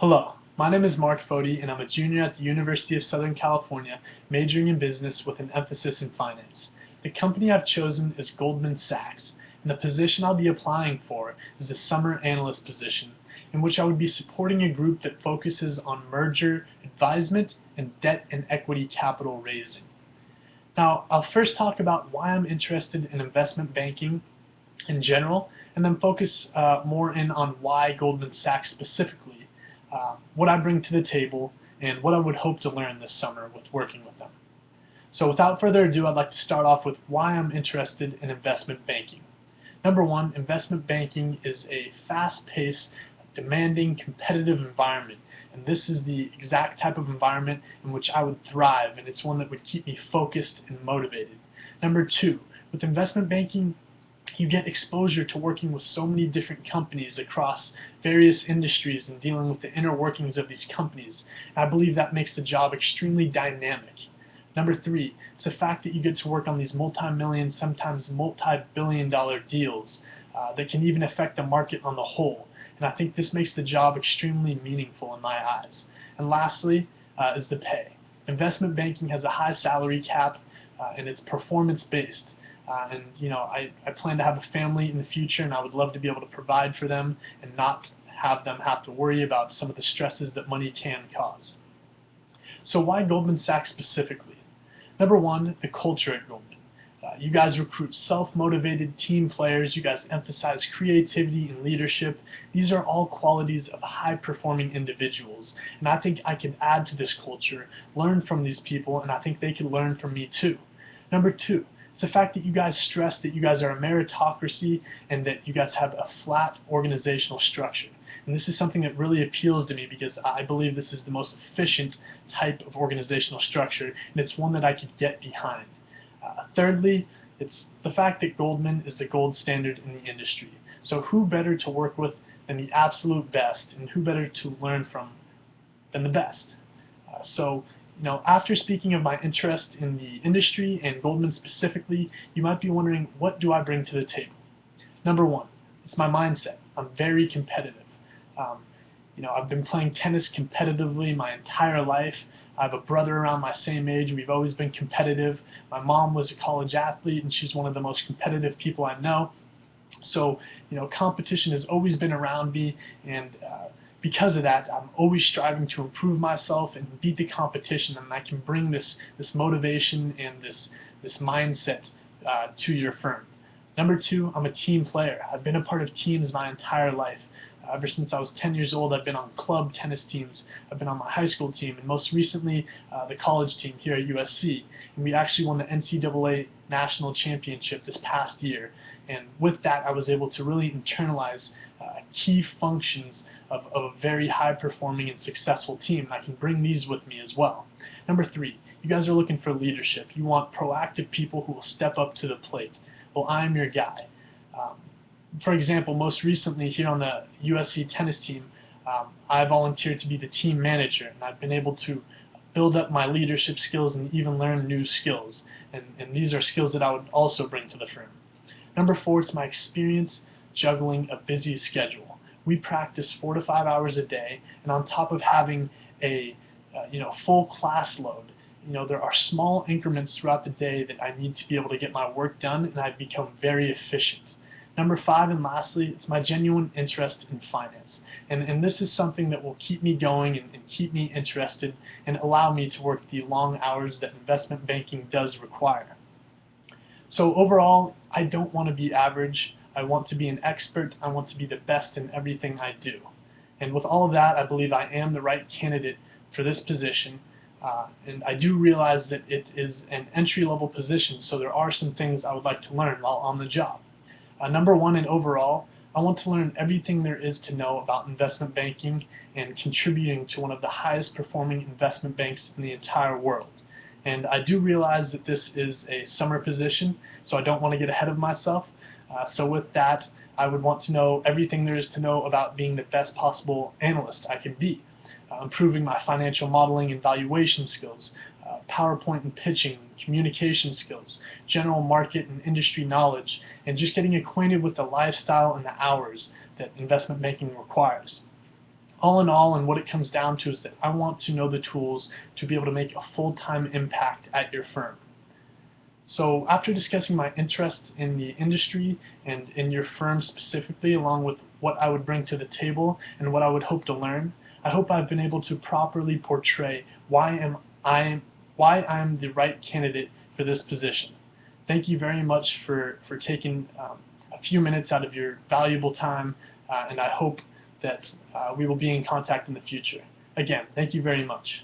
Hello, my name is Mark Foti, and I'm a junior at the University of Southern California, majoring in business with an emphasis in finance. The company I've chosen is Goldman Sachs, and the position I'll be applying for is the summer analyst position, in which I would be supporting a group that focuses on merger, advisement, and debt and equity capital raising. Now, I'll first talk about why I'm interested in investment banking in general, and then focus more in on why Goldman Sachs specifically, what I bring to the table, and what I would hope to learn this summer with working with them. So without further ado, I'd like to start off with why I'm interested in investment banking. Number one, investment banking is a fast-paced, demanding, competitive environment, and this is the exact type of environment in which I would thrive, and it's one that would keep me focused and motivated. Number two, with investment banking, you get exposure to working with so many different companies across various industries and dealing with the inner workings of these companies. And I believe that makes the job extremely dynamic. Number three, it's the fact that you get to work on these multi-million, sometimes multi-billion-dollar deals that can even affect the market on the whole. And I think this makes the job extremely meaningful in my eyes. And lastly is the pay. Investment banking has a high salary cap and it's performance-based. I plan to have a family in the future, and I would love to be able to provide for them and not have them have to worry about some of the stresses that money can cause. So why Goldman Sachs specifically? Number one, the culture at Goldman. You guys recruit self-motivated team players. You guys emphasize creativity and leadership. These are all qualities of high-performing individuals, and I think I can add to this culture, learn from these people, and I think they can learn from me too. Number two, it's the fact that you guys stress that you guys are a meritocracy and that you guys have a flat organizational structure. And this is something that really appeals to me because I believe this is the most efficient type of organizational structure, and it's one that I could get behind. Thirdly, it's the fact that Goldman is the gold standard in the industry. So who better to work with than the absolute best, and who better to learn from than the best? After speaking of my interest in the industry and Goldman specifically, you might be wondering, what do I bring to the table? Number one, it's my mindset. I'm very competitive. I've been playing tennis competitively my entire life. I have a brother around my same age. We've always been competitive. My mom was a college athlete, and she's one of the most competitive people I know. So, competition has always been around me, and because of that, I'm always striving to improve myself and beat the competition, and I can bring this motivation and this mindset to your firm. Number two, I'm a team player. I've been a part of teams my entire life. Ever since I was 10 years old, I've been on club tennis teams. I've been on my high school team, and most recently, the college team here at USC. And we actually won the NCAA National Championship this past year. And with that, I was able to really internalize key functions of a very high-performing and successful team. And I can bring these with me as well. Number three, you guys are looking for leadership. You want proactive people who will step up to the plate. Well, I'm your guy. For example, most recently here on the USC tennis team, I volunteered to be the team manager, and I've been able to build up my leadership skills and even learn new skills. And these are skills that I would also bring to the firm. Number four, it's my experience juggling a busy schedule. We practice 4 to 5 hours a day, and on top of having a full class load, there are small increments throughout the day that I need to be able to get my work done, and I've become very efficient. Number five, and lastly, it's my genuine interest in finance. And this is something that will keep me going and keep me interested and allow me to work the long hours that investment banking does require. So overall, I don't want to be average. I want to be an expert. I want to be the best in everything I do. And with all of that, I believe I am the right candidate for this position. And I do realize that it is an entry-level position, so there are some things I would like to learn while on the job. Number one, and overall, I want to learn everything there is to know about investment banking and contributing to one of the highest performing investment banks in the entire world. And I do realize that this is a summer position, so I don't want to get ahead of myself. So with that, I would want to know everything there is to know about being the best possible analyst I can be. Improving my financial modeling and valuation skills, PowerPoint and pitching, communication skills, general market and industry knowledge, and just getting acquainted with the lifestyle and the hours that investment banking requires. all in all, and what it comes down to is that I want to know the tools to be able to make a full-time impact at your firm. So after discussing my interest in the industry and in your firm specifically, along with what I would bring to the table and what I would hope to learn, I hope I've been able to properly portray why I'm the right candidate for this position. Thank you very much for taking a few minutes out of your valuable time, and I hope that we will be in contact in the future. Again, thank you very much.